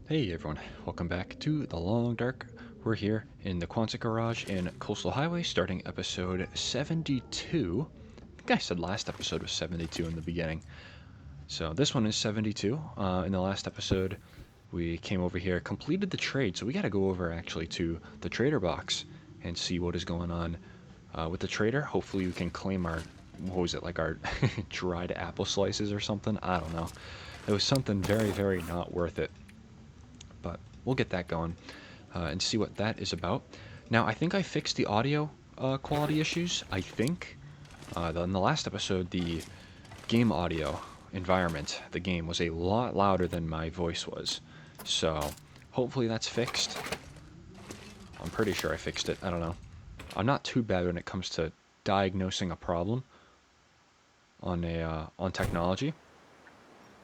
Hey everyone, welcome back to The Long Dark. We're here in the Quonset Garage in Coastal Highway, starting episode 72. I think I said last episode was 72 in the beginning. So this one is 72. In the last episode, we came over here, completed the trade, so we got to go over actually to the trader box and see what is going on with the trader. Hopefully we can claim our, what was it, like our dried apple slices or something? I don't know. It was something very, very not worth it. But we'll get that going and see what that is about. Now, I think I fixed the audio quality issues. I think in the last episode, the game audio environment, the game, was a lot louder than my voice was. So hopefully that's fixed. I'm pretty sure I fixed it. I don't know. I'm not too bad when it comes to diagnosing a problem on technology.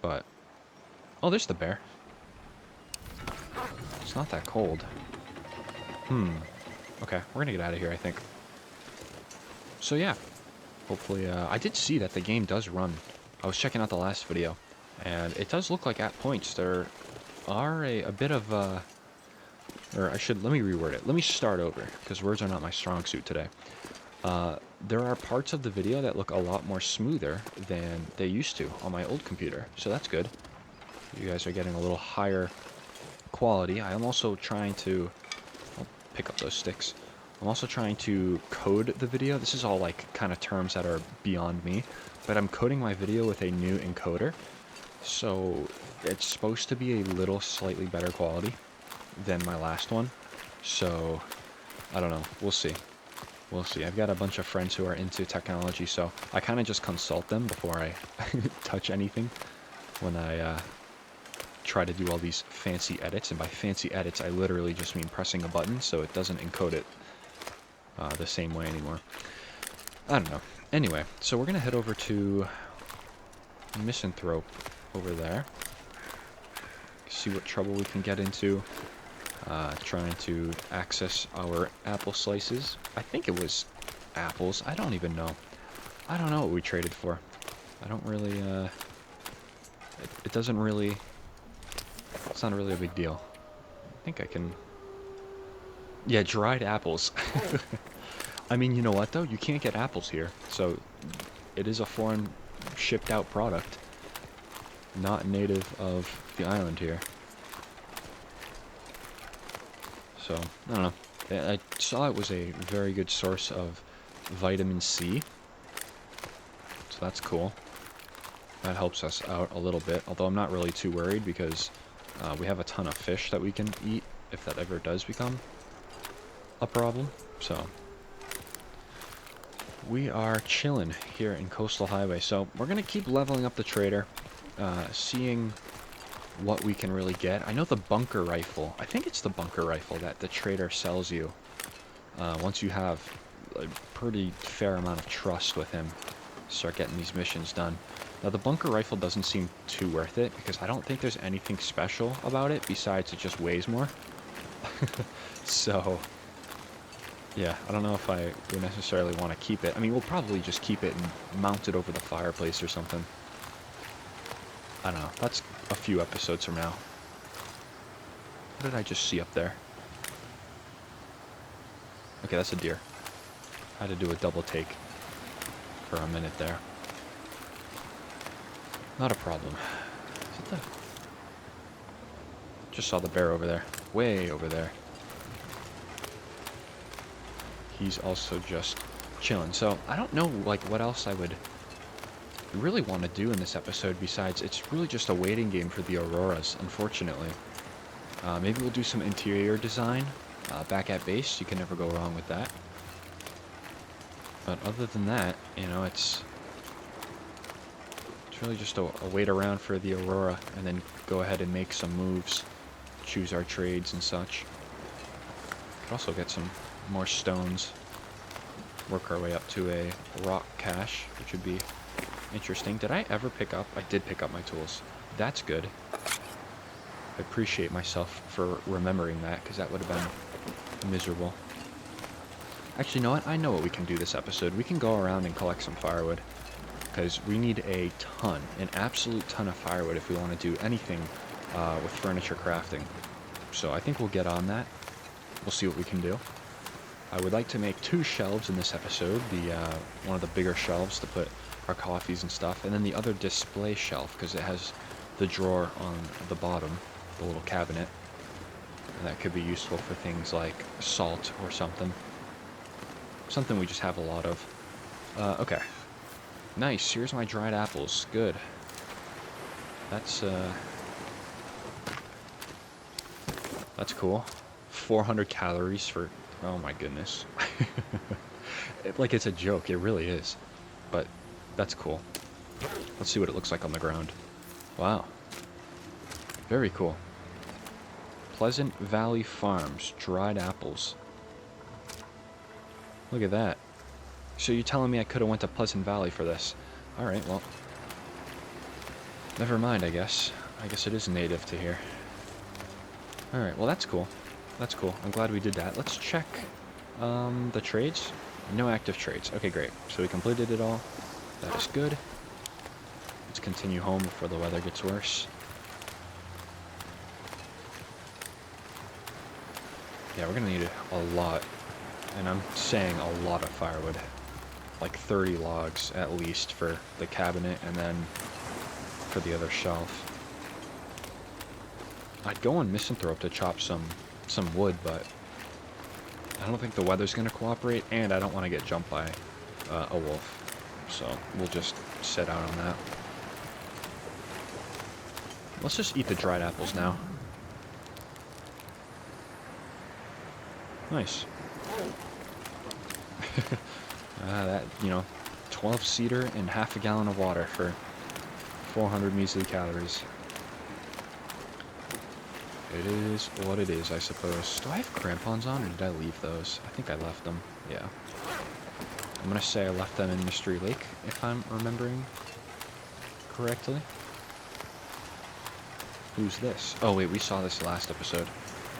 But oh, there's the bear. It's not that cold. Okay, we're gonna get out of here, I think. So yeah, hopefully, I did see that the game does run. I was checking out the last video, and it does look like at points there are a bit of, let me reword it. Let me start over, because words are not my strong suit today. There are parts of the video that look a lot more smoother than they used to on my old computer, so that's good. You guys are getting a little higher quality. I am also trying to pick up those sticks. I'm also trying to code the video. This is all like kind of terms that are beyond me, but I'm coding my video with a new encoder, so it's supposed to be a little slightly better quality than my last one. So I don't know, we'll see. I've got a bunch of friends who are into technology, so I kind of just consult them before I touch anything when I try to do all these fancy edits. And by fancy edits, I literally just mean pressing a button so it doesn't encode it the same way anymore. I don't know. Anyway, so we're gonna head over to Misanthrope over there, see what trouble we can get into trying to access our apple slices. I think it was apples. I don't even know. I don't know what we traded for. I don't really it doesn't really, it's not really a big deal. I think I can... Yeah, dried apples. I mean, you know what, though? You can't get apples here. So, it is a foreign shipped out product. Not native of the island here. So, I don't know. I saw it was a very good source of vitamin C. So that's cool. That helps us out a little bit. Although I'm not really too worried because we have a ton of fish that we can eat if that ever does become a problem. So we are chilling here in Coastal Highway. So we're gonna keep leveling up the trader, seeing what we can really get. I know the bunker rifle. I think it's the bunker rifle that the trader sells you once you have a pretty fair amount of trust with him. Start getting these missions done. Now the bunker rifle doesn't seem too worth it because I don't think there's anything special about it besides it just weighs more. So yeah, I don't know if I would necessarily want to keep it. I mean, we'll probably just keep it and mount it over the fireplace or something. I don't know. That's a few episodes from now. What did I just see up there? Okay, that's a deer. I had to do a double take for a minute there. Not a problem. Is it the... Just saw the bear over there. Way over there. He's also just chilling. So, I don't know, like, what else I would really want to do in this episode besides it's really just a waiting game for the auroras, unfortunately. Maybe we'll do some interior design back at base. You can never go wrong with that. But other than that, you know, it's really just a wait around for the aurora and then go ahead and make some moves, choose our trades and such. Could also get some more stones, work our way up to a rock cache, which would be interesting. Did I ever pick up? I did pick up my tools. That's good. I appreciate myself for remembering that, because that would have been miserable. Actually, you know what? I know what we can do this episode. We can go around and collect some firewood, because we need a ton, an absolute ton of firewood if we want to do anything with furniture crafting. So I think we'll get on that. We'll see what we can do. I would like to make 2 shelves in this episode. The one of the bigger shelves to put our coffees and stuff, and then the other display shelf because it has the drawer on the bottom, the little cabinet, and that could be useful for things like salt or something. Something we just have a lot of. Okay. Nice. Here's my dried apples. Good. That's cool. 400 calories for... Oh my goodness. Like it's a joke. It really is. But that's cool. Let's see what it looks like on the ground. Wow. Very cool. Pleasant Valley Farms. Dried apples. Look at that. So you're telling me I could have went to Pleasant Valley for this? Alright, well. Never mind, I guess. I guess it is native to here. Alright, well that's cool. That's cool. I'm glad we did that. Let's check the trades. No active trades. Okay, great. So we completed it all. That is good. Let's continue home before the weather gets worse. Yeah, we're gonna need a lot. And I'm saying a lot of firewood. Like 30 logs at least for the cabinet and then for the other shelf. I'd go on Misanthrope to chop some wood, but I don't think the weather's going to cooperate, and I don't want to get jumped by a wolf. So we'll just sit out on that. Let's just eat the dried apples now. Nice. That, 12 cedar and half a gallon of water for 400 measly calories. It is what it is, I suppose. Do I have crampons on, or did I leave those? I think I left them. Yeah. I'm gonna say I left them in Mystery Lake, if I'm remembering correctly. Who's this? Oh, wait, we saw this last episode.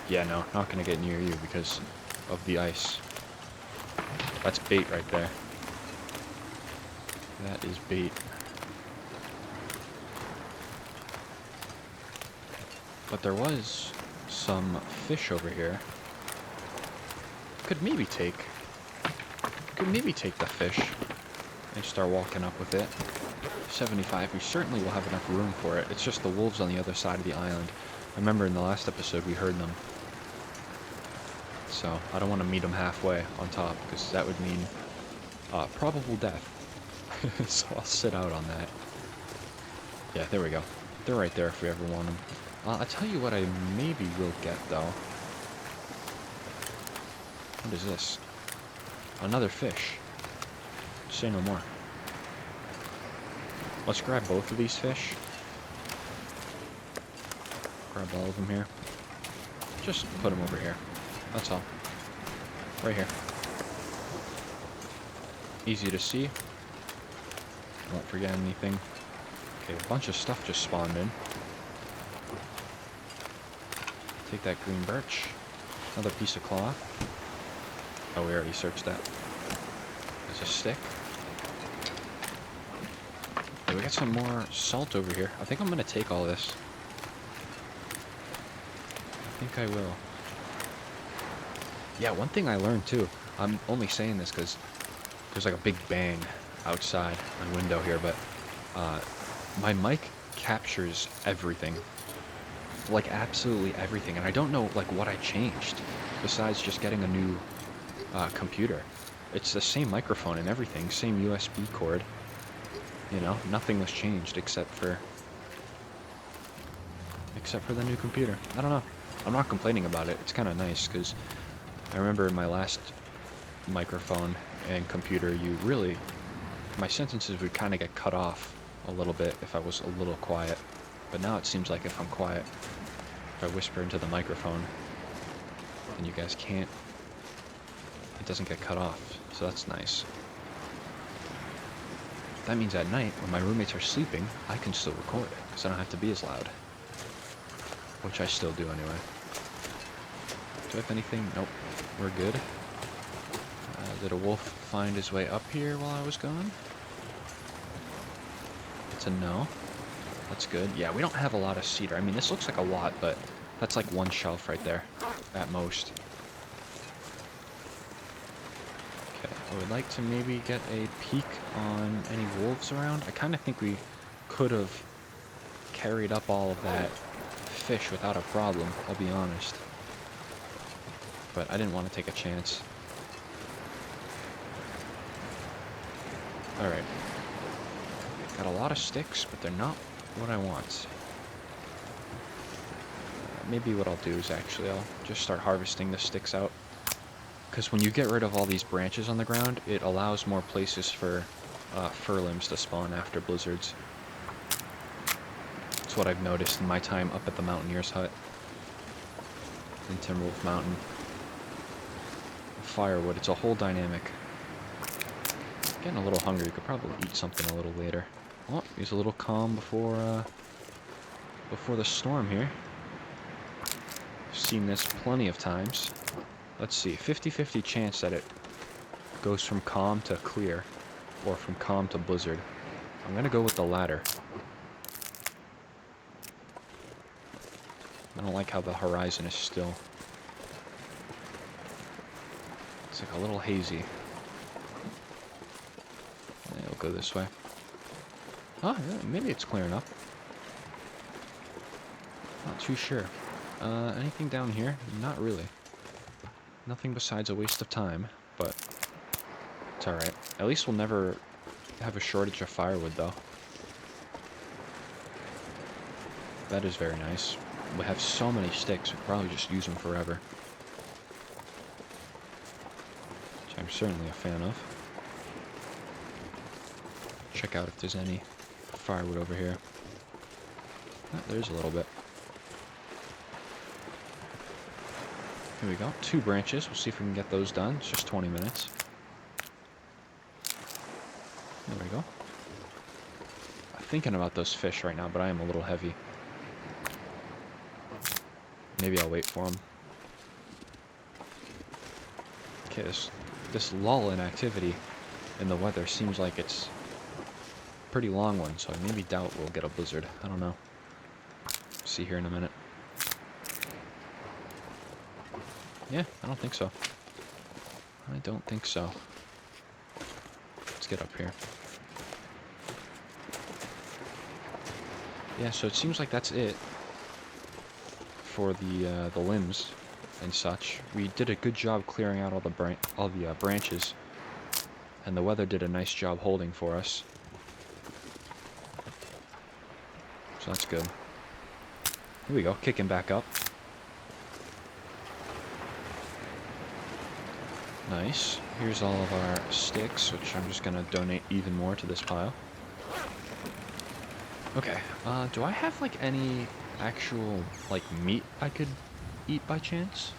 Yeah, no, not gonna get near you because of the ice. That's bait right there. That is bait. But there was some fish over here. Could maybe take the fish and start walking up with it. 75, we certainly will have enough room for it. It's just the wolves on the other side of the island. I remember in the last episode we heard them. So I don't want to meet them halfway on top, because that would mean probable death. So I'll sit out on that. Yeah, there we go. They're right there if we ever want them. I'll tell you what I maybe will get, though. What is this? Another fish. Say no more. Let's grab both of these fish. Grab all of them here. Just put them over here. That's all. Right here. Easy to see. Won't forget anything. Okay, a bunch of stuff just spawned in. Take that green birch. Another piece of cloth. Oh, we already searched that. There's a stick. Okay, we got some more salt over here. I think I'm gonna take all this. I think I will. Yeah, one thing I learned too. I'm only saying this because there's like a big bang outside my window here, but my mic captures everything. Like absolutely everything, and I don't know like what I changed besides just getting a new computer. It's the same microphone and everything, same USB cord. You know, nothing was changed except for the new computer. I don't know. I'm not complaining about it. It's kind of nice because I remember in my last microphone and computer, my sentences would kind of get cut off a little bit if I was a little quiet. But now it seems like if I'm quiet, if I whisper into the microphone, then you guys can't, it doesn't get cut off. So that's nice. That means at night, when my roommates are sleeping, I can still record it, because I don't have to be as loud. Which I still do anyway. Do I have anything? Nope. We're good. Did a wolf find his way up here while I was gone? It's a no. That's good. Yeah, we don't have a lot of cedar. I mean, this looks like a lot, but that's like one shelf right there, at most. Okay, I would like to maybe get a peek on any wolves around. I kind of think we could have carried up all of that fish without a problem, I'll be honest. But I didn't want to take a chance. Alright. Got a lot of sticks, but they're not what I want. Maybe what I'll do is actually I'll just start harvesting the sticks out. Because when you get rid of all these branches on the ground, it allows more places for fir limbs to spawn after blizzards. That's what I've noticed in my time up at the Mountaineer's Hut in Timberwolf Mountain. Firewood, it's a whole dynamic. Getting a little hungry, you could probably eat something a little later. Oh, here's a little calm before the storm here. I've seen this plenty of times. Let's see, 50-50 chance that it goes from calm to clear, or from calm to blizzard. I'm gonna go with the latter. I don't like how the horizon is still. It's like a little hazy. It'll go this way. Oh, yeah, maybe it's clearing up. Not too sure. Anything down here? Not really. Nothing besides a waste of time, but it's alright. At least we'll never have a shortage of firewood, though. That is very nice. We have so many sticks, we could probably just use them forever. Which I'm certainly a fan of. Check out if there's any firewood over here. Oh, there's a little bit. Here we go. 2 branches. We'll see if we can get those done. It's just 20 minutes. There we go. I'm thinking about those fish right now, but I am a little heavy. Maybe I'll wait for them. Okay, this lull in activity in the weather seems like it's a pretty long one, so I maybe doubt we'll get a blizzard. I don't know. See here in a minute. Yeah, I don't think so. I don't think so. Let's get up here. Yeah, so it seems like that's it for the limbs and such. We did a good job clearing out all the branches, and the weather did a nice job holding for us. So that's good. Here we go, kicking back up. Nice. Here's all of our sticks, which I'm just gonna donate even more to this pile. Okay, do I have, like, any actual, like, meat I could eat by chance?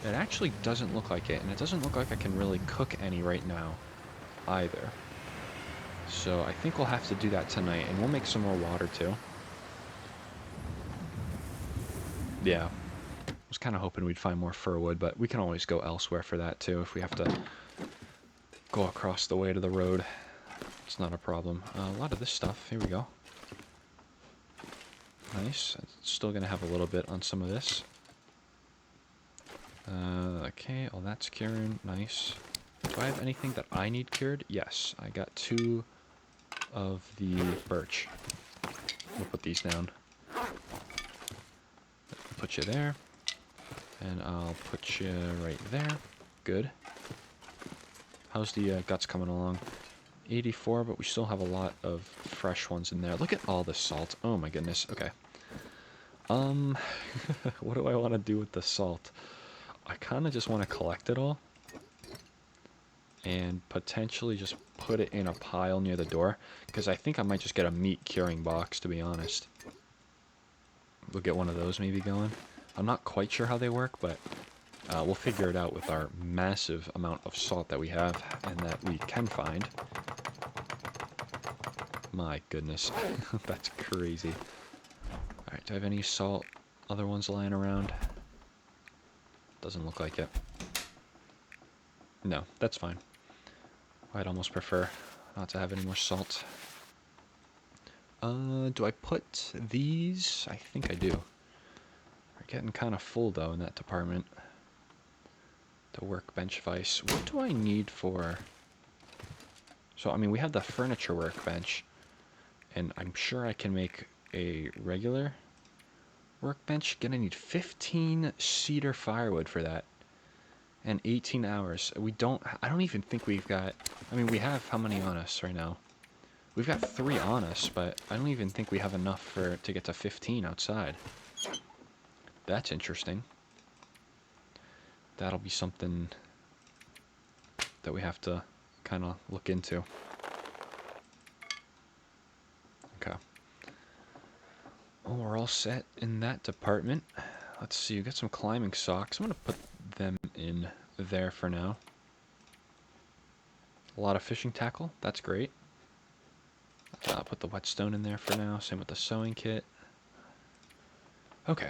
It actually doesn't look like it, and it doesn't look like I can really cook any right now, either. So I think we'll have to do that tonight, and we'll make some more water, too. Yeah. I was kind of hoping we'd find more firwood, but we can always go elsewhere for that, too, if we have to go across the way to the road. It's not a problem. A lot of this stuff. Here we go. Nice. Still going to have a little bit on some of this. Okay, well that's curing. Nice. Do I have anything that I need cured? Yes. I got 2 of the birch. We'll put these down. Put you there. And I'll put you right there. Good. How's the guts coming along? 84, but we still have a lot of fresh ones in there. Look at all the salt. Oh my goodness. Okay. What do I want to do with the salt? I kind of just want to collect it all. And potentially just put it in a pile near the door. Because I think I might just get a meat curing box, to be honest. We'll get one of those maybe going. I'm not quite sure how they work, but we'll figure it out with our massive amount of salt that we have and that we can find. My goodness, that's crazy. Alright, do I have any salt? Other ones lying around? Doesn't look like it. No, that's fine. I'd almost prefer not to have any more salt. Do I put these? I think I do. We're getting kind of full, though, in that department. The workbench vise. What do I need for... So, I mean, we have the furniture workbench. And I'm sure I can make a regular workbench. Gonna need 15 cedar firewood for that. And 18 hours. I don't even think we've got... I mean, we have how many on us right now? We've got 3 on us, but I don't even think we have enough to get to 15 outside. That's interesting. That'll be something that we have to kind of look into. Okay. Well, we're all set in that department. Let's see, we got some climbing socks. I'm going to put them in there for now. A lot of fishing tackle. That's great. I'll put the whetstone in there for now. Same with the sewing kit. Okay.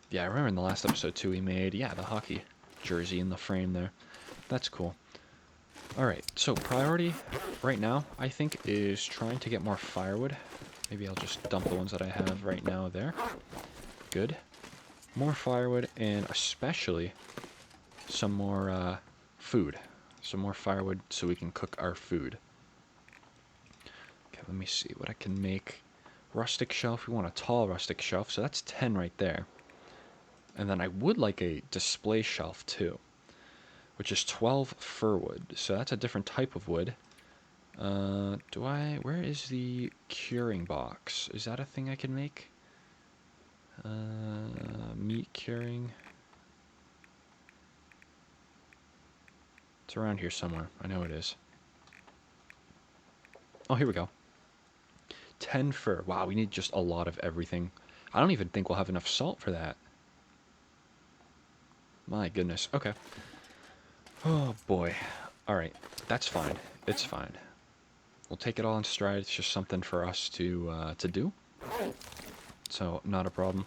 Yeah, I remember in the last episode, too, we made, the hockey jersey in the frame there. That's cool. Alright, so priority right now, I think, is trying to get more firewood. Maybe I'll just dump the ones that I have right now there. Good. More firewood, and especially some more food. Some more firewood so we can cook our food. Okay, let me see what I can make. Rustic shelf, we want a tall rustic shelf, so that's 10 right there. And then I would like a display shelf too, which is 12 fir wood. So that's a different type of wood. Where is the curing box? Is that a thing I can make? Meat curing. It's around here somewhere. I know it is. Oh, here we go. 10 fir. Wow, we need just a lot of everything. I don't even think we'll have enough salt for that. My goodness. Okay. Oh, boy. Alright. That's fine. It's fine. We'll take it all in stride. It's just something for us to do. So, not a problem.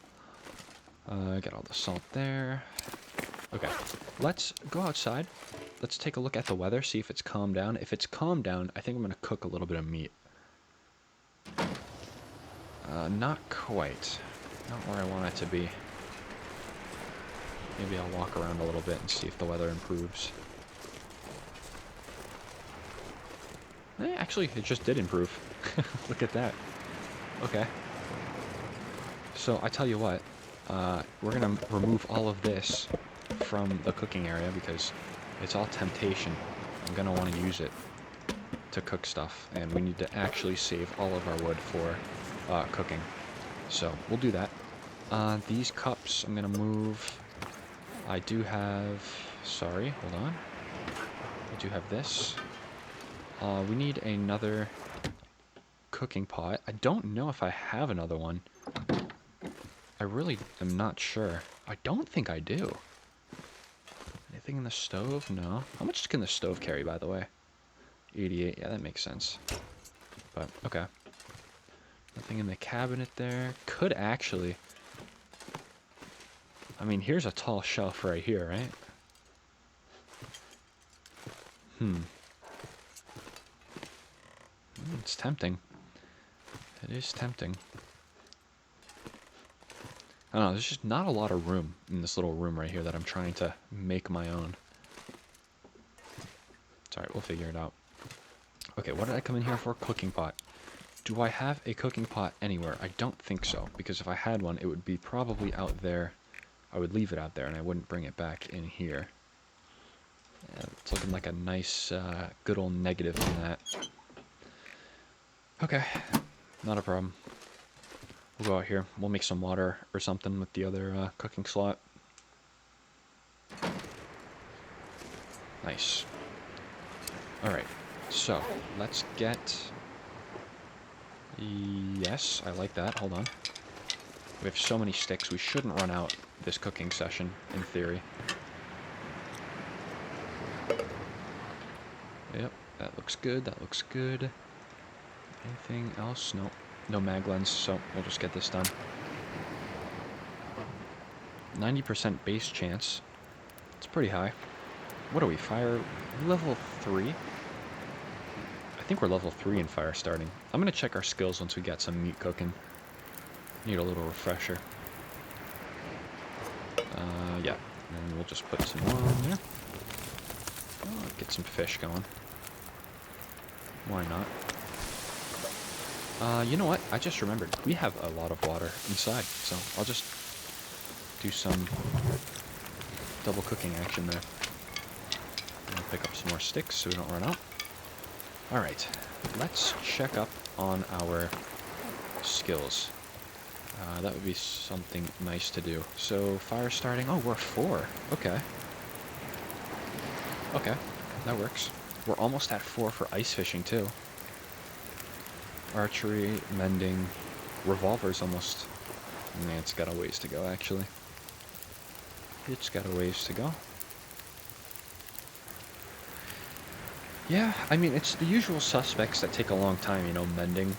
Got all the salt there. Okay. Let's go outside. Let's take a look at the weather, see if it's calmed down. If it's calmed down, I think I'm going to cook a little bit of meat. Not quite. Not where I want it to be. Maybe I'll walk around a little bit and see if the weather improves. Actually, it just did improve. Look at that. Okay. So, I tell you what. We're going to remove all of this from the cooking area because it's all temptation. I'm going to want to use it to cook stuff. And we need to actually save all of our wood for cooking. So, we'll do that. These cups, I'm going to move... I do have... Sorry, hold on. I do have this. We need another cooking pot. I don't know if I have another one. I really am not sure. I don't think I do. Anything in the stove? No. How much can the stove carry, by the way? 88. Yeah, that makes sense. But, okay. Nothing in the cabinet there. Could actually... I mean, here's a tall shelf right here, right? It's tempting. It is tempting. I don't know, there's just not a lot of room in this little room right here that I'm trying to make my own. It's alright, we'll figure it out. Okay, what did I come in here for? Cooking pot. Do I have a cooking pot anywhere? I don't think so, because if I had one, it would be probably out there. I would leave it out there, and I wouldn't bring it back in here. Yeah, it's looking like a nice, good old negative on that. Okay, not a problem. We'll go out here. We'll make some water or something with the other cooking slot. Nice. Alright, so let's get... Yes, I like that. Hold on. We have so many sticks, we shouldn't run out this cooking session, in theory. Yep, that looks good, that looks good. Anything else? Nope. No mag lens, so we'll just get this done. 90% base chance. It's pretty high. What are we, fire level 3? I think we're level 3 in fire starting. I'm going to check our skills once we get some meat cooking. Need a little refresher. Yeah. And we'll just put some more on there. Oh, get some fish going. Why not? You know what? I just remembered. We have a lot of water inside, so I'll just do some double cooking action there. I'll pick up some more sticks so we don't run out. Alright, let's check up on our skills. That would be something nice to do. So, fire starting. Oh, we're 4. Okay. Okay, that works. We're almost at 4 for ice fishing, too. Archery, mending, revolver's almost... Man, it's got a ways to go, actually. It's got a ways to go. Yeah, I mean, it's the usual suspects that take a long time, you know, mending.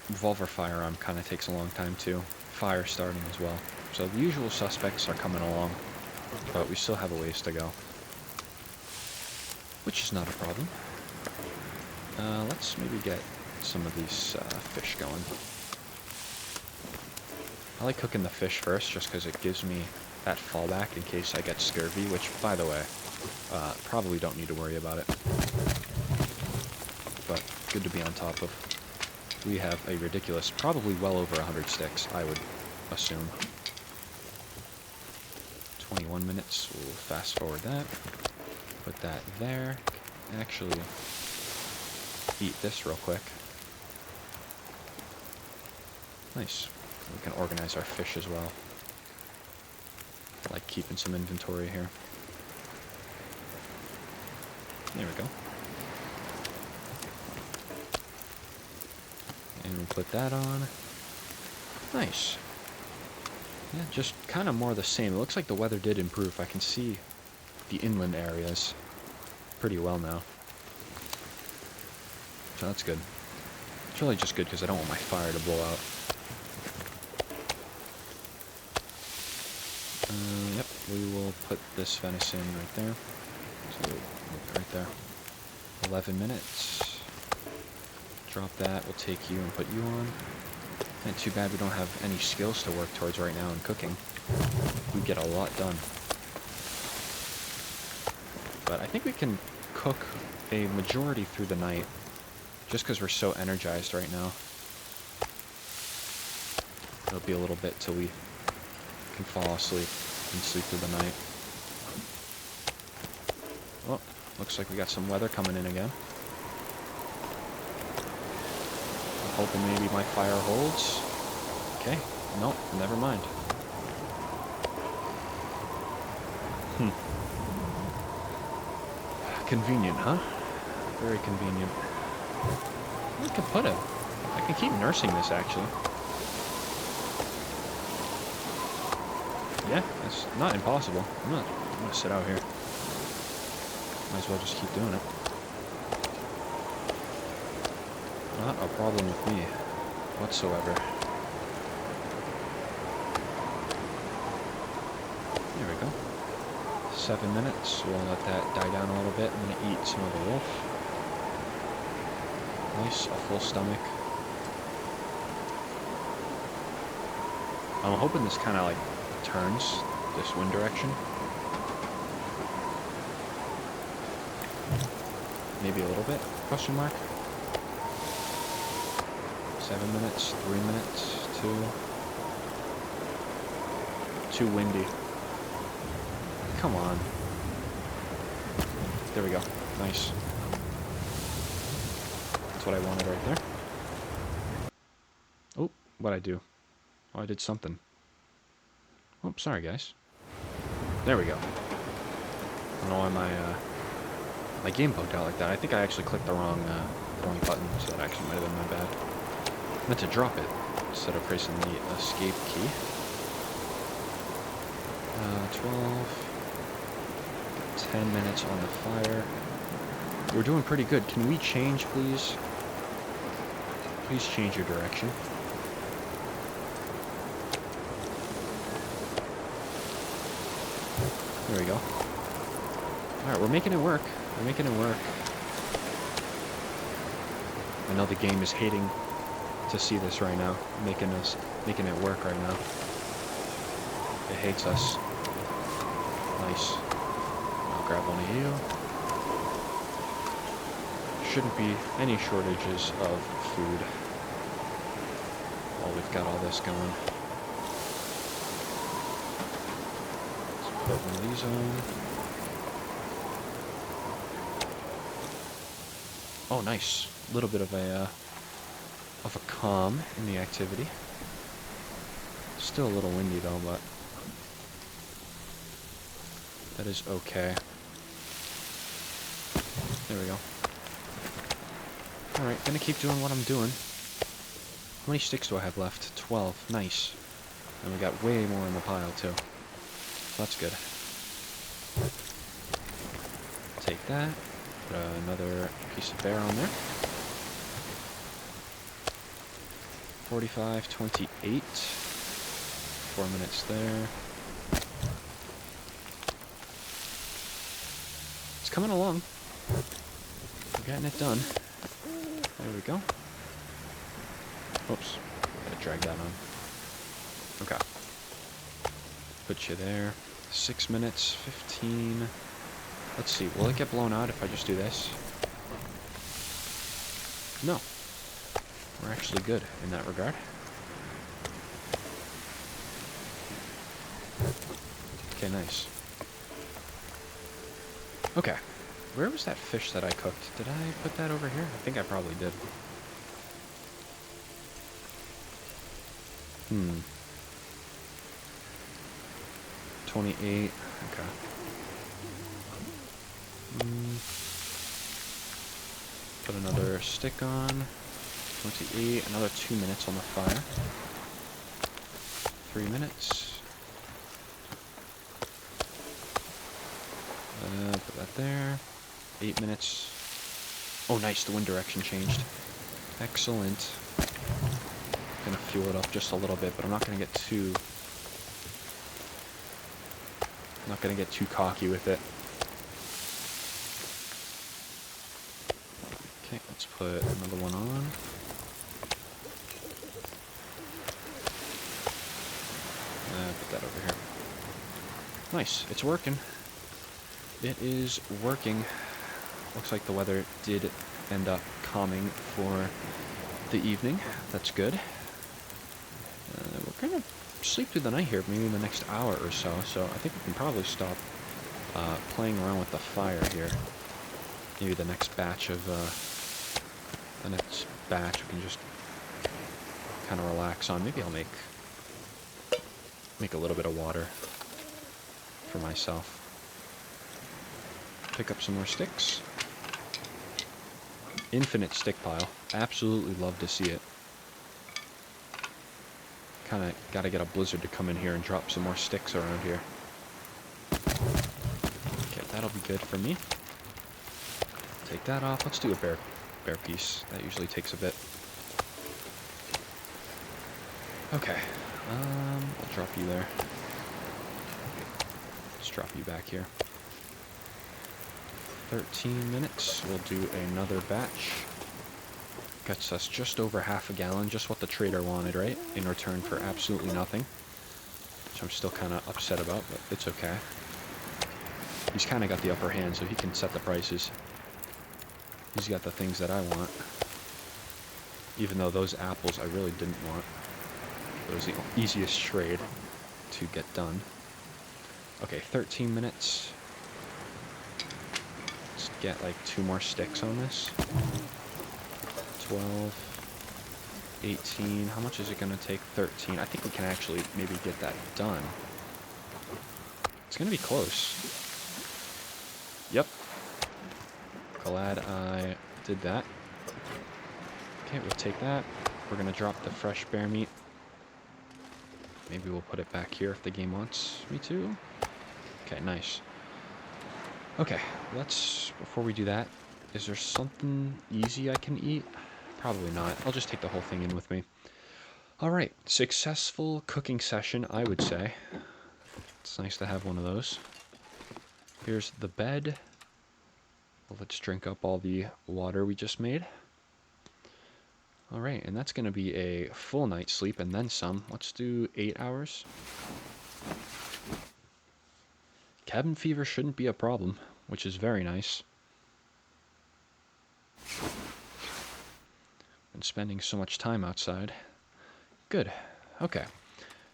Revolver firearm kind of takes a long time, too. Fire starting as well. So the usual suspects are coming along, but we still have a ways to go. Which is not a problem. Let's maybe get some of these fish going. I like cooking the fish first just because it gives me that fallback in case I get scurvy, which, by the way, probably don't need to worry about it. But good to be on top of. We have a ridiculous, probably well over 100 sticks, I would assume. 21 minutes, we'll fast forward that. Put that there. Actually, eat this real quick. Nice. We can organize our fish as well. I like keeping some inventory here. There we go. And we'll put that on. Nice. Yeah, just kind of more of the same. It looks like the weather did improve. I can see the inland areas pretty well now. So that's good. It's really just good because I don't want my fire to blow out. Yep, we will put this venison right there. So, right there. 11 minutes. Drop that, we'll take you and put you on. And too bad we don't have any skills to work towards right now in cooking. We get a lot done. But I think we can cook a majority through the night, just because we're so energized right now. It'll be a little bit till we can fall asleep and sleep through the night. Oh, looks like we got some weather coming in again. I'm hoping maybe my fire holds. Okay, nope, never mind. Convenient, huh? Very convenient. I can put it. I can keep nursing this, actually. Yeah, it's not impossible. I'm gonna sit out here. Might as well just keep doing it. Not a problem with me whatsoever. There we go. 7 minutes. We'll let that die down a little bit. I'm gonna eat some of the wolf. Nice, a full stomach. I'm hoping this kind of like turns this wind direction. Maybe a little bit, question mark. 7 minutes, 3 minutes, 2. Too windy. Come on. There we go. Nice. That's what I wanted right there. Oh, what'd I do? Oh, I did something. Oh, sorry, guys. There we go. I don't know why my game bugged out like that. I think I actually clicked the wrong button, so that actually might have been my bad. I meant to drop it instead of pressing the escape key. 12. 10 minutes on the fire. We're doing pretty good. Can we change, please? Please change your direction. There we go. Alright, we're making it work. We're making it work. I know the game is hating to see this right now, making it work right now. It hates us. Nice. I'll grab one of you. Shouldn't be any shortages of food while we've got all this going. Let's put one of these on. Oh, nice. A little bit of a calm in the activity. Still a little windy though, but that is okay. There we go. Alright, gonna keep doing what I'm doing. How many sticks do I have left? 12. Nice. And we got way more in the pile, too. So that's good. Take that. Put another piece of bear on there. 45, 28. 4 minutes there. It's coming along. We're getting it done. There we go. Oops. Gotta drag that on. Okay. Put you there. 6 minutes, 15. Let's see. Will it get blown out if I just do this? No. We're actually good in that regard. Okay, nice. Okay. Where was that fish that I cooked? Did I put that over here? I think I probably did. 28. Okay. Put another stick on. 28. Another 2 minutes on the fire. 3 minutes. Put that there. 8 minutes. Oh, nice. The wind direction changed. Excellent. Gonna fuel it up just a little bit, but I'm not gonna get too cocky with it. Okay, let's put another one on. Put that over here. Nice, it's working. It is working. Looks like the weather did end up calming for the evening. That's good. We're gonna sleep through the night here, maybe in the next hour or so. So I think we can probably stop playing around with the fire here. Maybe the next batch we can just kind of relax on. Maybe I'll make a little bit of water for myself. Pick up some more sticks. Infinite stick pile. Absolutely love to see it. Kind of got to get a blizzard to come in here and drop some more sticks around here. Okay, that'll be good for me. Take that off. Let's do a bear piece. That usually takes a bit. Okay. I'll drop you there. Let's drop you back here. 13 minutes. We'll do another batch. Gets us just over half a gallon, just what the trader wanted, right? In return for absolutely nothing. Which I'm still kind of upset about, but it's okay. He's kind of got the upper hand, so he can set the prices. He's got the things that I want. Even though those apples I really didn't want. It was the easiest trade to get done. Okay, 13 minutes. Let's get like 2 more sticks on this. 12, 18. How much is it going to take? 13. I think we can actually maybe get that done. It's going to be close. Yep. Glad I did that. Okay, we'll take that. We're going to drop the fresh bear meat. Maybe we'll put it back here if the game wants me to. Okay, nice. Okay, before we do that, is there something easy I can eat? Probably not. I'll just take the whole thing in with me. Alright, successful cooking session, I would say. It's nice to have one of those. Here's the bed. Well, let's drink up all the water we just made. Alright, and that's going to be a full night's sleep and then some. Let's do 8 hours. Cabin fever shouldn't be a problem, which is very nice. And spending so much time outside. Good. Okay.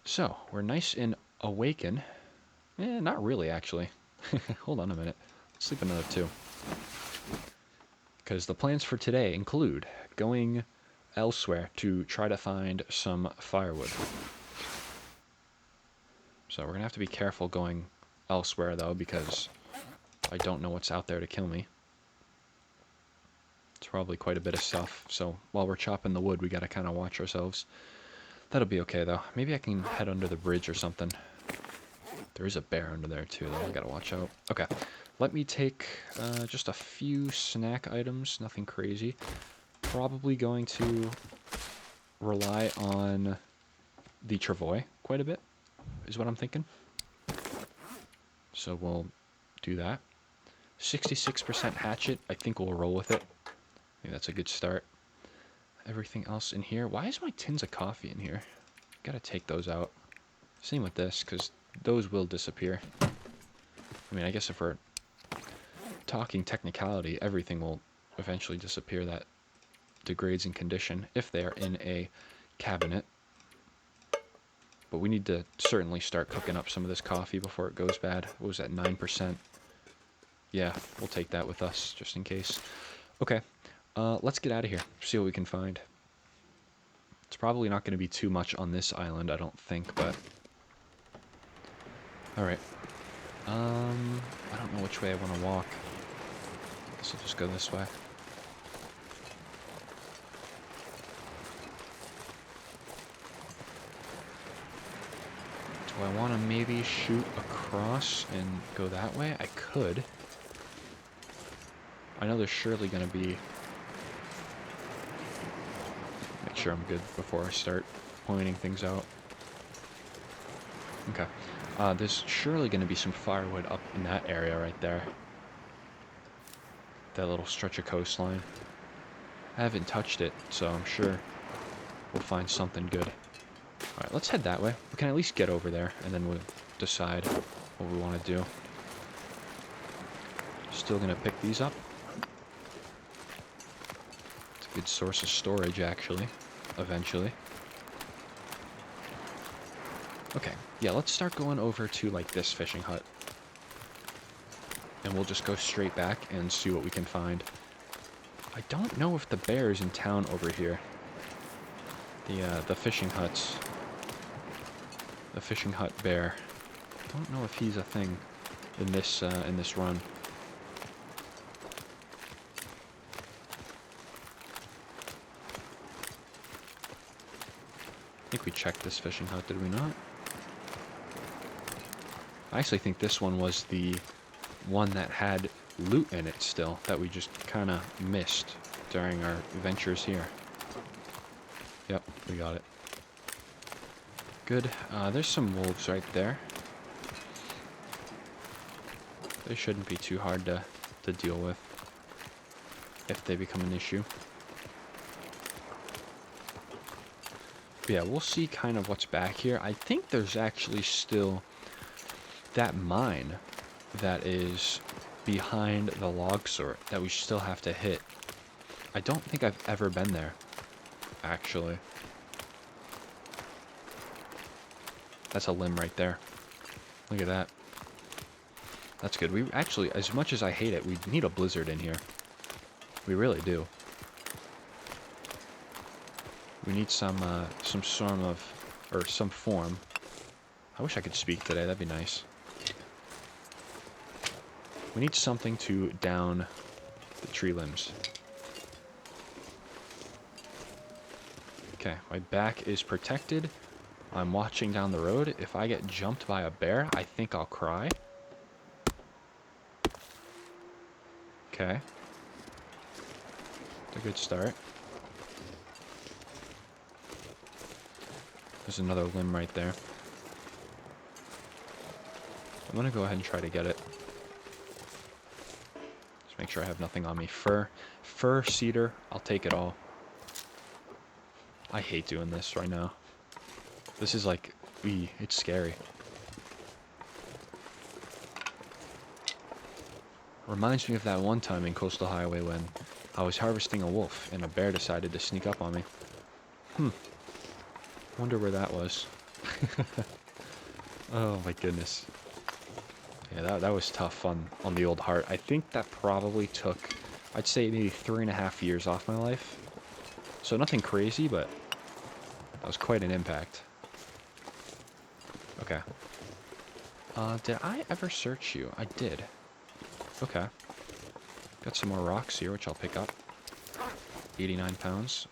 So, we're nice and awakened. Not really, actually. Hold on a minute. Let's sleep another 2. Because the plans for today include going elsewhere to try to find some firewood. So we're going to have to be careful going elsewhere, though, because I don't know what's out there to kill me. It's probably quite a bit of stuff, so while we're chopping the wood, we got to kind of watch ourselves. That'll be okay, though. Maybe I can head under the bridge or something. There is a bear under there, too, though. I got to watch out. Okay. Let me take just a few snack items, nothing crazy. Probably going to rely on the travois quite a bit, is what I'm thinking. So we'll do that. 66% hatchet, I think we'll roll with it. I think that's a good start. Everything else in here. Why is my tins of coffee in here? Gotta take those out. Same with this, because those will disappear. I mean, I guess if we're talking technicality, everything will eventually disappear that degrades in condition if they are in a cabinet. But we need to certainly start cooking up some of this coffee before it goes bad. What was that, 9%? Yeah, we'll take that with us just in case. Okay, let's get out of here, see what we can find. It's probably not going to be too much on this island, I don't think, but... Alright. I don't know which way I want to walk. Guess I'll just go this way. Do I want to maybe shoot across and go that way? I could. I know there's surely going to be... Make sure I'm good before I start pointing things out. Okay. There's surely going to be some firewood up in that area right there. That little stretch of coastline. I haven't touched it, so I'm sure we'll find something good. Alright, let's head that way. We can at least get over there, and then we'll decide what we want to do. Still going to pick these up. It's a good source of storage, actually. Eventually. Okay, yeah, let's start going over to, like, this fishing hut. And we'll just go straight back and see what we can find. I don't know if the bear is in town over here. The fishing huts. The fishing hut bear. Don't know if he's a thing in this run. I think we checked this fishing hut, did we not? I actually think this one was the one that had loot in it still, that we just kind of missed during our ventures here. Yep, we got it. Good. There's some wolves right there. They shouldn't be too hard to deal with if they become an issue. But yeah, we'll see kind of what's back here. I think there's actually still that mine that is behind the log sort that we still have to hit. I don't think I've ever been there, actually. That's a limb right there. Look at that. That's good. We actually, as much as I hate it, we need a blizzard in here. We really do. We need some sort of, or some form. I wish I could speak today. That'd be nice. We need something to down the tree limbs. Okay, my back is protected. I'm watching down the road. If I get jumped by a bear, I think I'll cry. Okay. That's a good start. There's another limb right there. I'm gonna go ahead and try to get it. Just make sure I have nothing on me. Fir, cedar, I'll take it all. I hate doing this right now. This is like, it's scary. Reminds me of that one time in Coastal Highway when I was harvesting a wolf and a bear decided to sneak up on me. Wonder where that was. Oh my goodness. Yeah, that was tough on the old heart. I think that probably took, I'd say maybe 3.5 years off my life. So nothing crazy, but that was quite an impact. Okay. Did I ever search you? I did. Okay. Got some more rocks here, which I'll pick up. 89 pounds.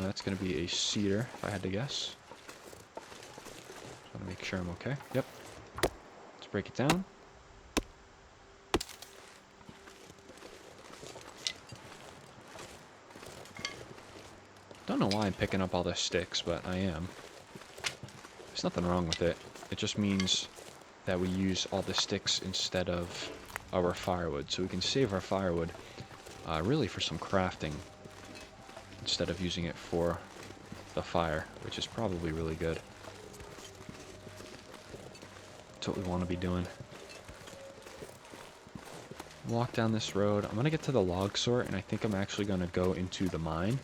That's going to be a cedar, if I had to guess. Just want to make sure I'm okay. Yep. Let's break it down. Don't know why I'm picking up all the sticks, but I am. There's nothing wrong with it. It just means that we use all the sticks instead of our firewood. So we can save our firewood really for some crafting instead of using it for the fire, which is probably really good. That's what we want to be doing. Walk down this road. I'm going to get to the log sort, and I think I'm actually going to go into the mine.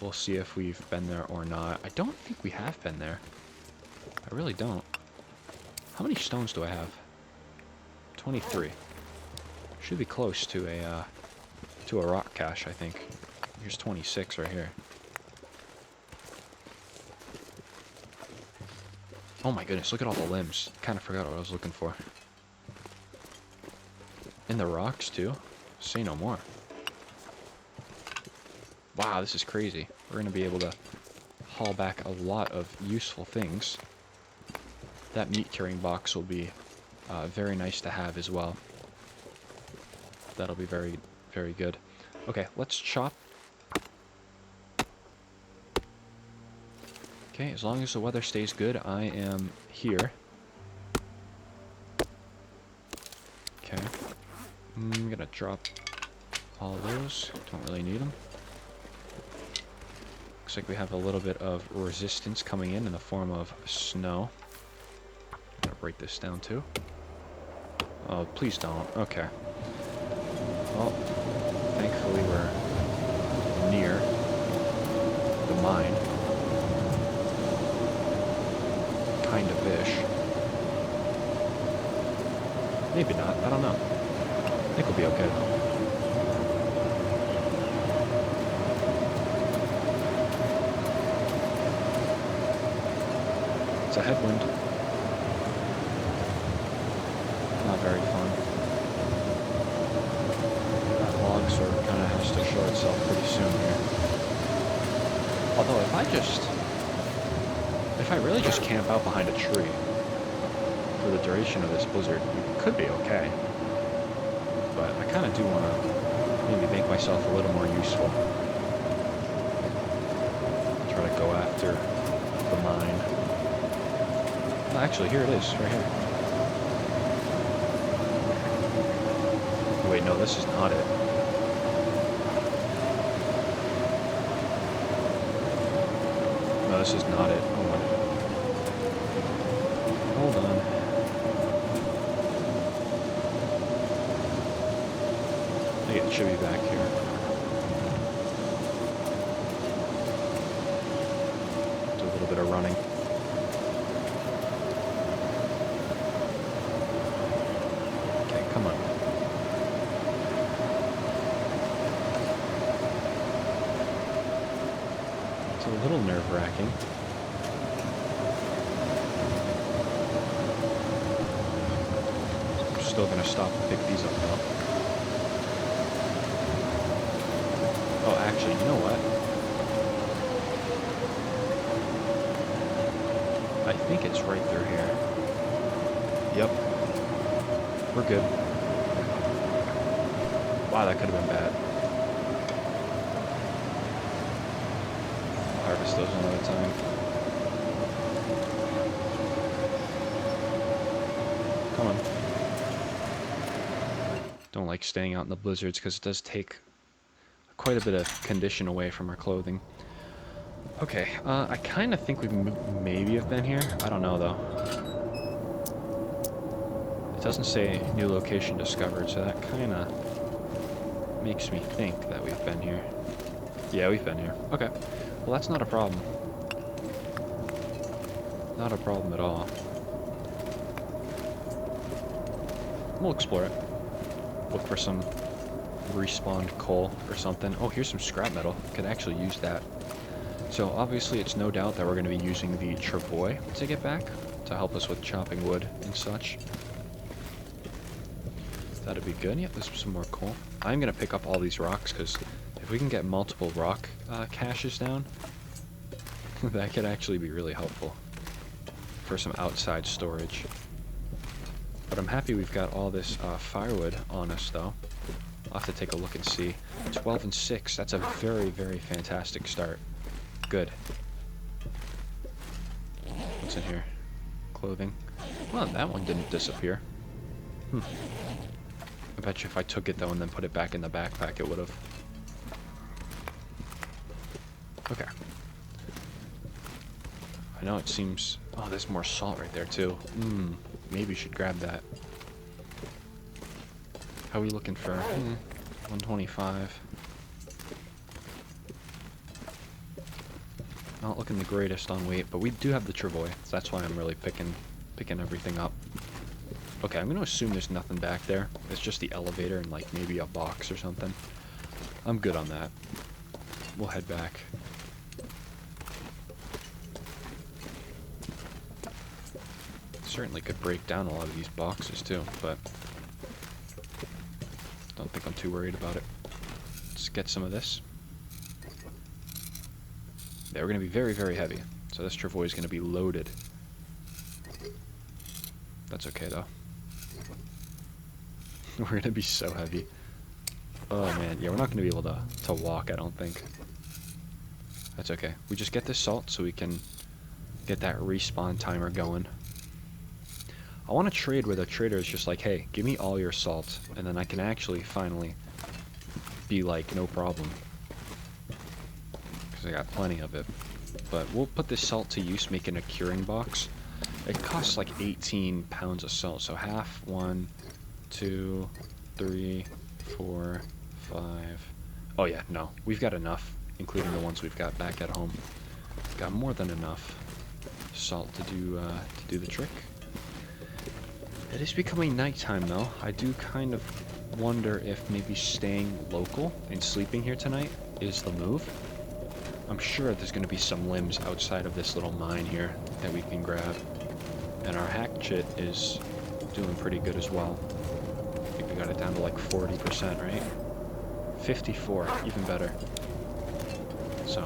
We'll see if we've been there or not. I don't think we have been there. I really don't. How many stones do I have? 23. Should be close to a rock cache, I think. Here's 26 right here. Oh my goodness, look at all the limbs. Kind of forgot what I was looking for. And the rocks, too. Say no more. Wow, this is crazy. We're going to be able to haul back a lot of useful things. That meat carrying box will be very nice to have as well. That'll be very, very good. Okay, let's chop. Okay, as long as the weather stays good, I am here. Okay. I'm gonna drop all those. Don't really need them. Looks like we have a little bit of resistance coming in the form of snow. I'm gonna break this down too. Oh, please don't. Okay. Well, thankfully we're near the mine. Kind of ish. Maybe not. I don't know. I think we'll be okay though. It's a headwind. Not very fun. That log sort of kind of has to show itself pretty soon here. Although if I really just camp out behind a tree for the duration of this blizzard, we could be okay. But I kind of do want to maybe make myself a little more useful. Try to go after the mine. Well, actually, here it is, right here. Wait, no, this is not it. No, this is not it. Hold on. I think it should be back here. Do a little bit of running. Okay, come on. It's a little nerve-wracking. Still gonna stop and pick these up though. Oh, actually, you know what? I think it's right through here. Yep. We're good. Wow, that could have been bad. Harvest those another time. Come on. Don't don't like staying out in the blizzards because it does take quite a bit of condition away from our clothing. Okay, I kind of think we maybe have been here. I don't know, though. It doesn't say new location discovered, so that kind of makes me think that we've been here. Yeah, we've been here. Okay. Well, that's not a problem. Not a problem at all. We'll explore it. Look for some respawned coal or something. Oh, here's some scrap metal. Could actually use that. So obviously it's no doubt that we're going to be using the travois to get back to help us with chopping wood and such. That'd be good. Yep, there's some more coal. I'm going to pick up all these rocks because if we can get multiple rock caches down, that could actually be really helpful for some outside storage. But I'm happy we've got all this firewood on us, though. I'll have to take a look and see. 12 and 6. That's a very, very fantastic start. Good. What's in here? Clothing. Well, that one didn't disappear. I bet you if I took it, though, and then put it back in the backpack, it would have. Okay. I know it seems... Oh, there's more salt right there, too. Maybe we should grab that. How are we looking for? 125. Not looking the greatest on weight, but we do have the travois, so that's why I'm really picking everything up. Okay, I'm going to assume there's nothing back there. It's just the elevator and like maybe a box or something. I'm good on that. We'll head back. Certainly could break down a lot of these boxes too, but don't think I'm too worried about it. Let's get some of this. Yeah, we're going to be very, very heavy, so this travois is going to be loaded. That's okay, though. We're going to be so heavy. Oh, man. Yeah, we're not going to be able to walk, I don't think. That's okay. We just get this salt so we can get that respawn timer going. I want to trade where the trader is just like, hey, give me all your salt, and then I can actually finally be like, no problem. Because I got plenty of it. But we'll put this salt to use making a curing box. It costs like 18 pounds of salt, so half, 1, 2, 3, 4, 5. Oh yeah, no, we've got enough, including the ones we've got back at home. Got more than enough salt to do the trick. It is becoming nighttime though. I do kind of wonder if maybe staying local and sleeping here tonight is the move. I'm sure there's going to be some limbs outside of this little mine here that we can grab. And our hatchet is doing pretty good as well. I think we got it down to like 40%, right? 54, even better. So,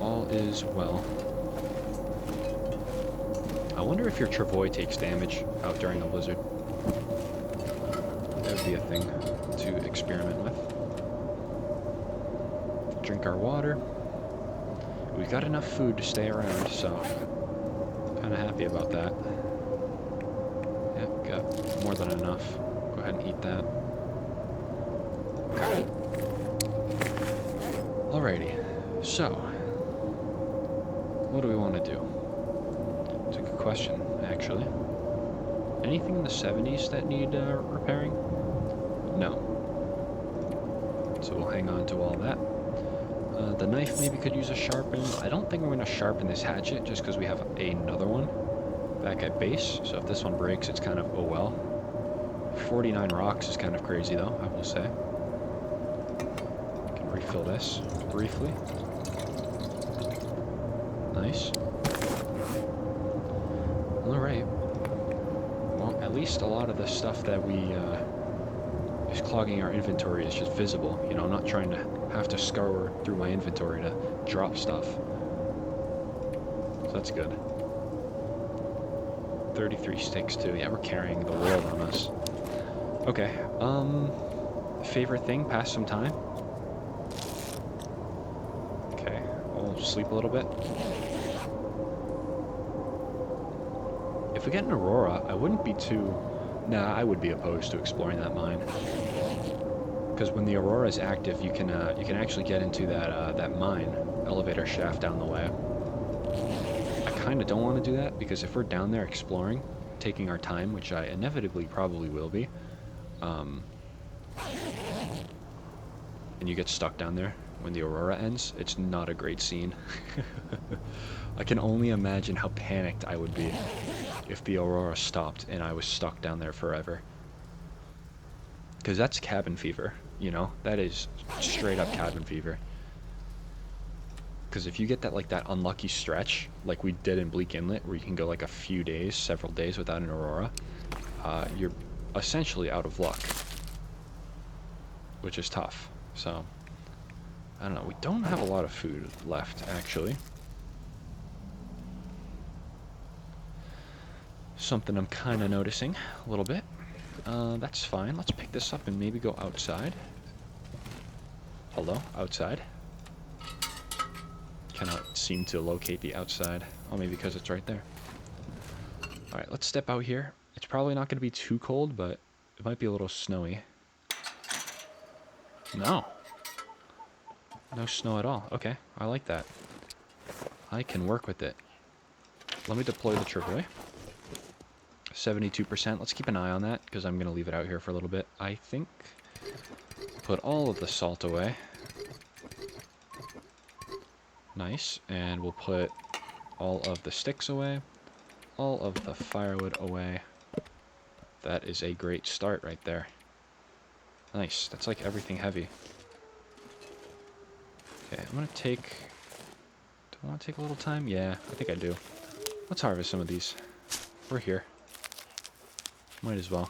all is well. I wonder if your travois takes damage out during a blizzard. That would be a thing to experiment with. Drink our water. We've got enough food to stay around, so kind of happy about that. Yep, got more than enough. Go ahead and eat that. Okay. Alrighty, so what do we want to do? It's a good question, actually. Anything in the 70s that need repairing? No. So we'll hang on to all that. The knife maybe could use a sharpen. I don't think we're going to sharpen this hatchet just because we have another one back at base. So if this one breaks, it's kind of, oh well. 49 rocks is kind of crazy though, I will say. Can refill this briefly. Nice. Alright. Well, at least a lot of the stuff that we is clogging our inventory is just visible. You know, I'm not trying to have to scour through my inventory to drop stuff. So that's good. 33 sticks too. Yeah, we're carrying the world on us. Okay. Favorite thing? Pass some time? Okay. We'll sleep a little bit. If we get an aurora, I wouldn't be too Nah, I would be opposed to exploring that mine. Because when the aurora is active, you can actually get into that mine elevator shaft down the way. I kind of don't want to do that because if we're down there exploring, taking our time, which I inevitably probably will be, and you get stuck down there when the aurora ends, it's not a great scene. I can only imagine how panicked I would be if the aurora stopped and I was stuck down there forever. Because that's cabin fever, you know? That is straight up cabin fever. Because if you get that, like, that unlucky stretch, like we did in Bleak Inlet, where you can go, like, a few days, several days without an aurora, you're essentially out of luck. Which is tough. So, I don't know. We don't have a lot of food left, actually. Something I'm kind of noticing a little bit. That's fine. Let's pick this up and maybe go outside. Hello? Outside? Cannot seem to locate the outside. Oh, maybe because it's right there. Alright, let's step out here. It's probably not going to be too cold, but it might be a little snowy. No. No snow at all. Okay, I like that. I can work with it. Let me deploy the trip away. 72%. Let's keep an eye on that, because I'm going to leave it out here for a little bit. I think. Put all of the salt away. Nice. And we'll put all of the sticks away. All of the firewood away. That is a great start right there. Nice. That's like everything heavy. Okay, I'm going to take... Do I want to take a little time? Yeah, I think I do. Let's harvest some of these. We're here. Might as well.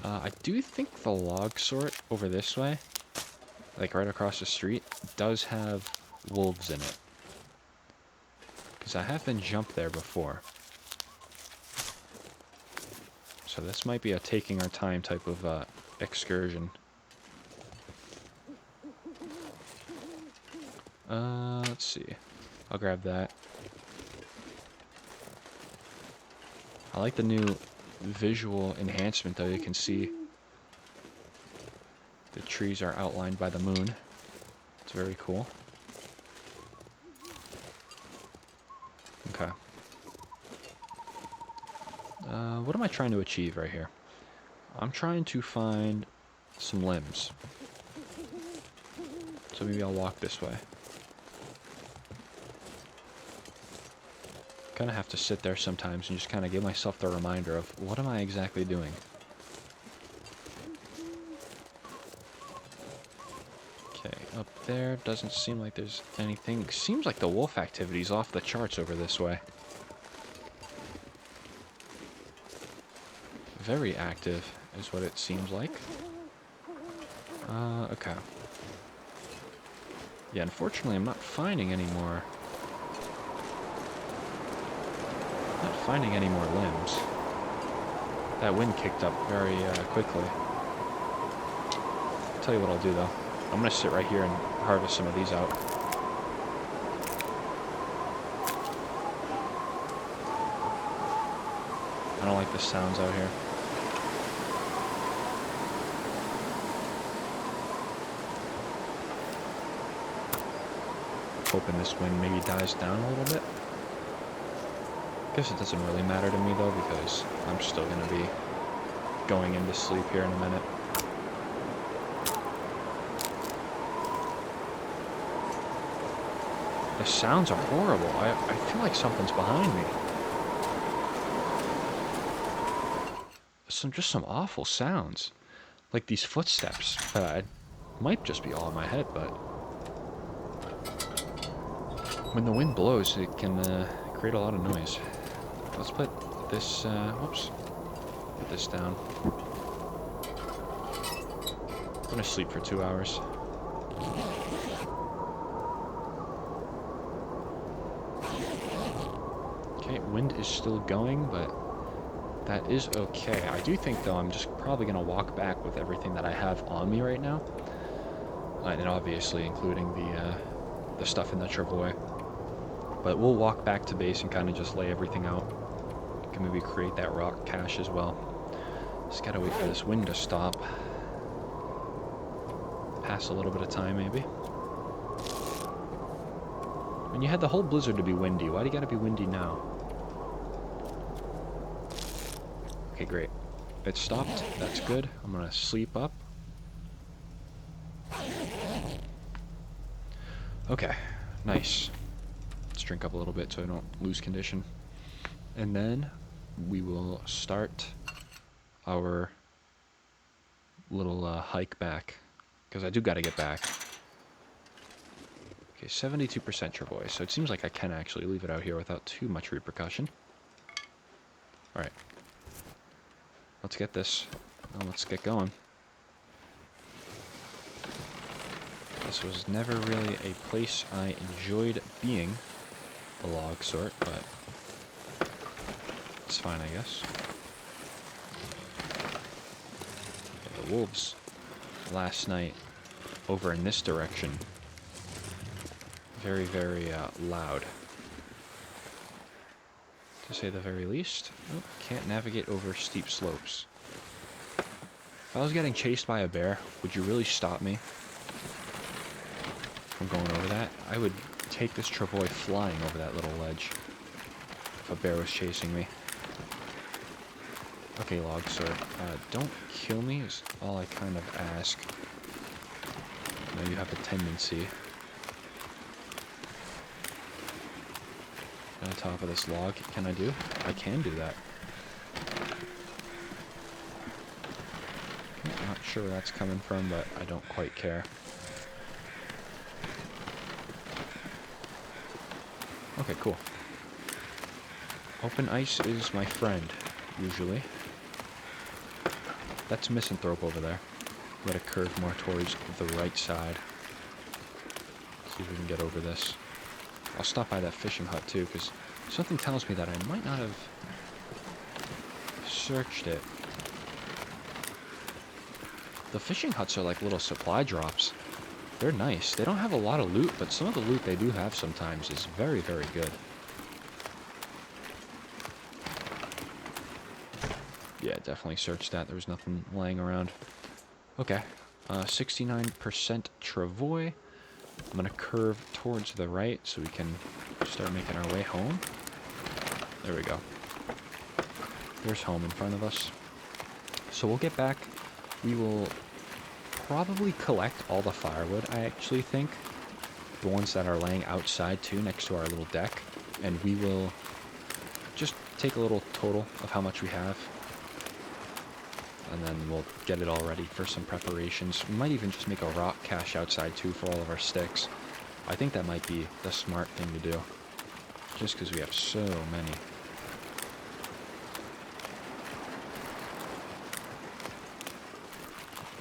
I do think the log sort over this way, like right across the street, does have wolves in it. Because I have been jumped there before. So this might be a taking our time type of excursion. Let's see. I'll grab that. I like the new visual enhancement, though. You can see the trees are outlined by the moon. It's very cool. Okay. What am I trying to achieve right here? I'm trying to find some limbs. So maybe I'll walk this way. Kind of have to sit there sometimes and just kind of give myself the reminder of what am I exactly doing. Okay, up there doesn't seem like there's anything. Seems like the wolf activity's off the charts over this way. Very active is what it seems like. Okay. Yeah, unfortunately I'm not finding any more. Not finding any more limbs. That wind kicked up very quickly. I'll tell you what I'll do though. I'm gonna sit right here and harvest some of these out. I don't like the sounds out here. Hoping this wind maybe dies down a little bit. Guess it doesn't really matter to me though, because I'm still gonna be going into sleep here in a minute. The sounds are horrible. I feel like something's behind me. Just some awful sounds. Like these footsteps. But it might just be all in my head, but when the wind blows, it can create a lot of noise. Let's put this, whoops, put this down. I'm gonna sleep for 2 hours. Okay, wind is still going, but that is okay. I do think, though, I'm just probably gonna walk back with everything that I have on me right now. And obviously including the stuff in the triple A. But we'll walk back to base and kind of just lay everything out. can maybe create that rock cache as well. Just gotta wait for this wind to stop. Pass a little bit of time, maybe. When you had the whole blizzard to be windy, why do you gotta be windy now? Okay, great. It stopped. That's good. I'm gonna sleep up. Okay, nice. Let's drink up a little bit so I don't lose condition. And then we will start our little hike back, because I do got to get back. Okay, 72% Travois, so it seems like I can actually leave it out here without too much repercussion. Alright. Let's get this. Now let's get going. This was never really a place I enjoyed being, the log sort, but it's fine, I guess. The wolves last night over in this direction, very, very loud, to say the very least. Oh, can't navigate over steep slopes. If I was getting chased by a bear, would you really stop me from going over that? I would take this travois flying over that little ledge if a bear was chasing me. Okay, log sir, don't kill me is all I kind of ask. I know you have a tendency. On top of this log, can I do? I can do that. I'm not sure where that's coming from, but I don't quite care. Okay, cool. Open ice is my friend, usually. That's Misanthrope over there. Let it curve more towards the right side. See if we can get over this. I'll stop by that fishing hut too, because something tells me that I might not have searched it. The fishing huts are like little supply drops. They're nice. They don't have a lot of loot, but some of the loot they do have sometimes is very, very good. Yeah, definitely searched that. There was nothing laying around. Okay. 69% Travois. I'm going to curve towards the right so we can start making our way home. There we go. There's home in front of us. So we'll get back. We will probably collect all the firewood, I actually think. The ones that are laying outside too, next to our little deck. And we will just take a little total of how much we have. And then we'll get it all ready for some preparations. We might even just make a rock cache outside too for all of our sticks. I think that might be the smart thing to do. Just because we have so many.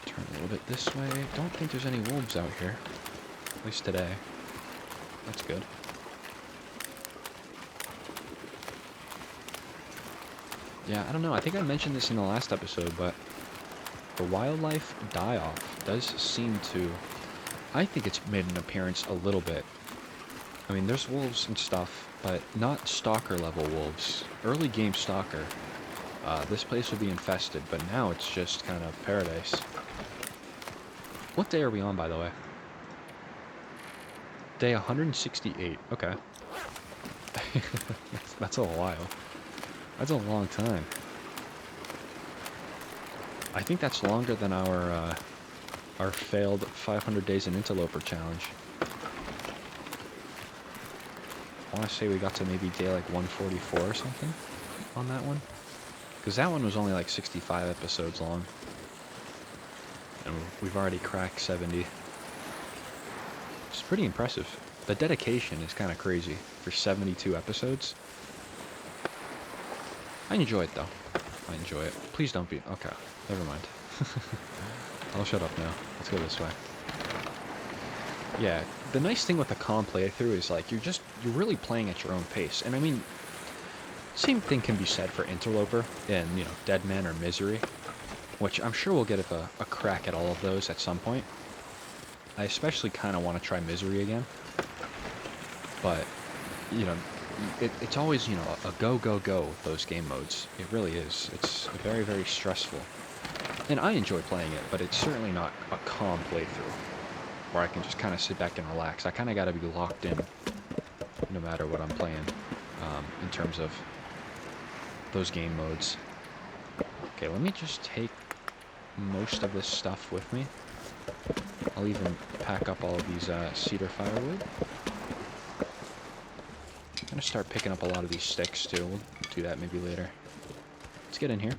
Turn a little bit this way. Don't think there's any wolves out here. At least today. That's good. Yeah, I don't know. I think I mentioned this in the last episode, but the wildlife die-off does seem to... I think it's made an appearance a little bit. I mean, there's wolves and stuff, but not stalker-level wolves. Early game stalker. This place would be infested, but now it's just kind of paradise. What day are we on, by the way? Day 168. Okay. That's a while. That's a long time. I think that's longer than our failed 500 days in Interloper challenge. I want to say we got to maybe day like 144 or something on that one. Because that one was only like 65 episodes long. And we've already cracked 70. It's pretty impressive. The dedication is kind of crazy for 72 episodes. I enjoy it, though. I enjoy it. Please don't be... Okay, never mind. I'll shut up now. Let's go this way. Yeah, the nice thing with the calm playthrough is, like, you're really playing at your own pace. And, I mean, same thing can be said for Interloper and, you know, Dead Man or Misery, which I'm sure we'll get a crack at all of those at some point. I especially kind of want to try Misery again. But, you know, it's always, you know, a go, go, go, those game modes. It really is. It's very, very stressful. And I enjoy playing it, but it's certainly not a calm playthrough where I can just kind of sit back and relax. I kind of got to be locked in no matter what I'm playing in terms of those game modes. Okay, let me just take most of this stuff with me. I'll even pack up all of these cedar firewood. I'm going to start picking up a lot of these sticks too. We'll do that maybe later. Let's get in here.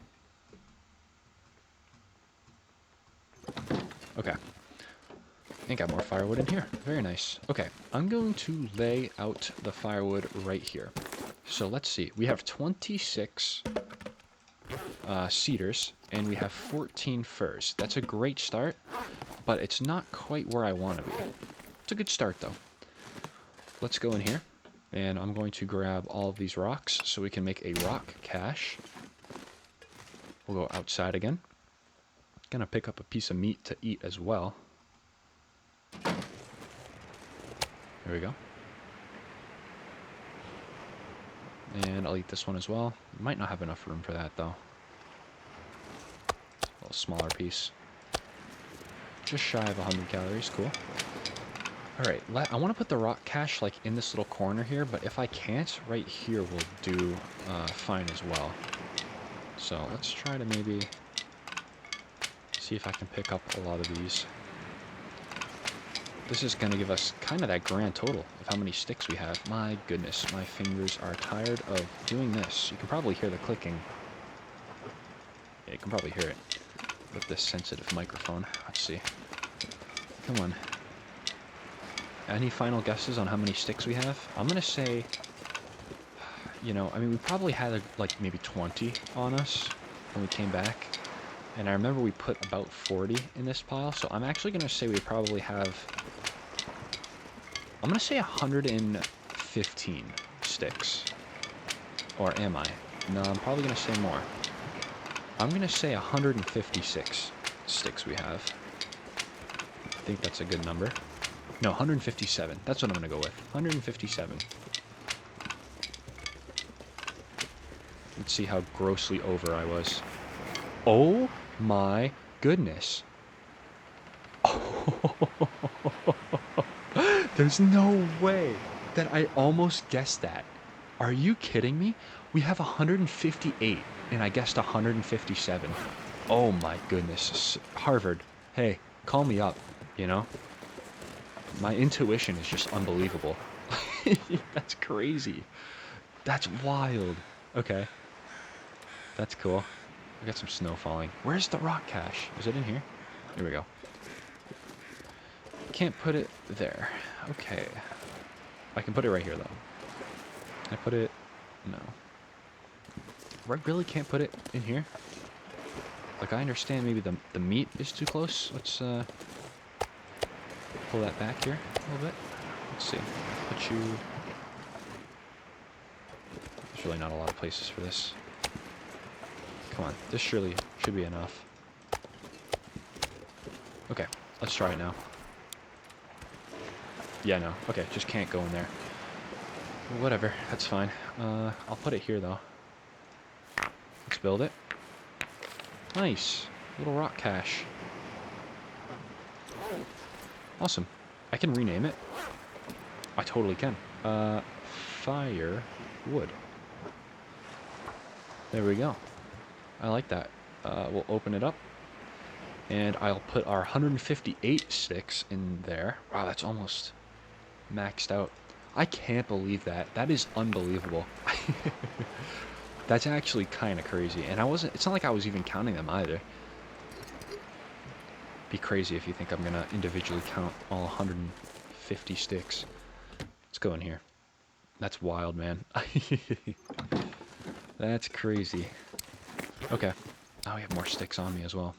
Okay. And got more firewood in here. Very nice. Okay, I'm going to lay out the firewood right here. So let's see. We have 26 cedars, and we have 14 firs. That's a great start, but it's not quite where I want to be. It's a good start, though. Let's go in here, and I'm going to grab all of these rocks so we can make a rock cache. We'll go outside again. Gonna pick up a piece of meat to eat as well. There we go. And I'll eat this one as well. Might not have enough room for that, though. A little smaller piece. Just shy of 100 calories. Cool. Alright, I want to put the rock cache, like, in this little corner here, but if I can't, right here will do fine as well. So, let's try to maybe see if I can pick up a lot of these. This is going to give us kind of that grand total of how many sticks we have. My goodness, my fingers are tired of doing this. You can probably hear the clicking. Yeah, you can probably hear it with this sensitive microphone. Let's see. Come on. Any final guesses on how many sticks we have? I'm going to say, you know, I mean, we probably had like maybe 20 on us when we came back. And I remember we put about 40 in this pile. So I'm actually going to say we probably have, I'm going to say 115 sticks. Or am I? No, I'm probably going to say more. I'm going to say 156 sticks we have. I think that's a good number. No, 157. That's what I'm going to go with. 157. Let's see how grossly over I was. Oh my goodness. There's no way that I almost guessed that. Are you kidding me? We have 158 and I guessed 157. Oh my goodness. Harvard, hey, call me up, you know? My intuition is just unbelievable. That's crazy. That's wild. Okay. That's cool. We got some snow falling. Where's the rock cache? Is it in here? Here we go. Can't put it there. Okay. I can put it right here, though. Can I put it? No. I really can't put it in here? Like, I understand maybe the meat is too close. Let's, pull that back here a little bit. Let's see. Put you... There's really not a lot of places for this. Come on. This surely should be enough. Okay. Let's try it now. Yeah, no. Okay, just can't go in there. Whatever. That's fine. I'll put it here, though. Let's build it. Nice. Little rock cache. Awesome. I can rename it. I totally can. Firewood. There we go. I like that. We'll open it up. And I'll put our 158 sticks in there. Wow, that's almost maxed out. I can't believe that. That is unbelievable. That's actually kind of crazy. And it's not like I was even counting them either. Be crazy if you think I'm gonna individually count all 150 sticks. Let's go in here. That's wild, man. That's crazy. Okay. Oh, we have more sticks on me as well.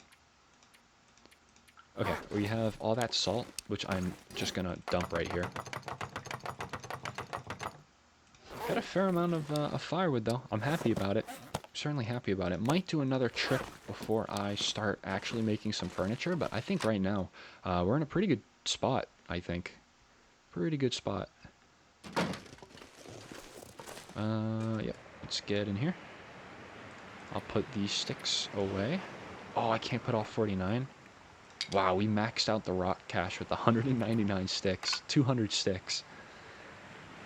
Okay, we have all that salt, which I'm just gonna dump right here. Got a fair amount of firewood, though. I'm happy about it. Certainly happy about it. Might do another trip before I start actually making some furniture, but I think right now we're in a pretty good spot, I think. Pretty good spot. Yep, let's get in here. I'll put these sticks away. Oh, I can't put all 49. Wow, we maxed out the rock cache with 199 sticks. 200 sticks.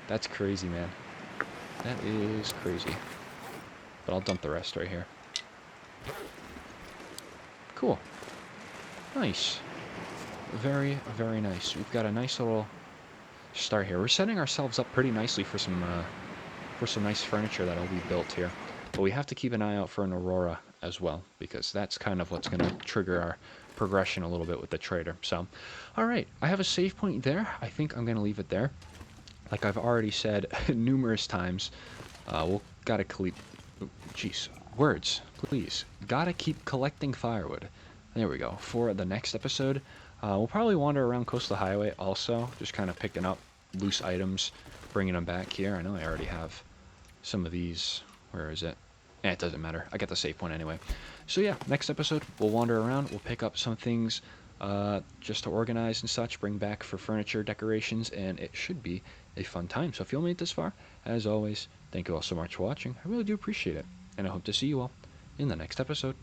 That's crazy, man. That is crazy. But I'll dump the rest right here. Cool. Nice. Very, very nice. We've got a nice little start here. We're setting ourselves up pretty nicely for some nice furniture that'll be built here. But we have to keep an eye out for an aurora as well, because that's kind of what's going to trigger our progression a little bit with the trader. So, all right, I have a save point there. I think I'm going to leave it there. Like I've already said numerous times, we'll gotta keep, jeez, words, please. Gotta keep collecting firewood. There we go. For the next episode, we'll probably wander around Coastal Highway also, just kind of picking up loose items, bringing them back here. I know I already have some of these. Where is it? It doesn't matter. I got the save point anyway. So yeah, next episode, we'll wander around. We'll pick up some things just to organize and such, bring back for furniture, decorations, and it should be a fun time. So if you all made it this far, as always, thank you all so much for watching. I really do appreciate it. And I hope to see you all in the next episode.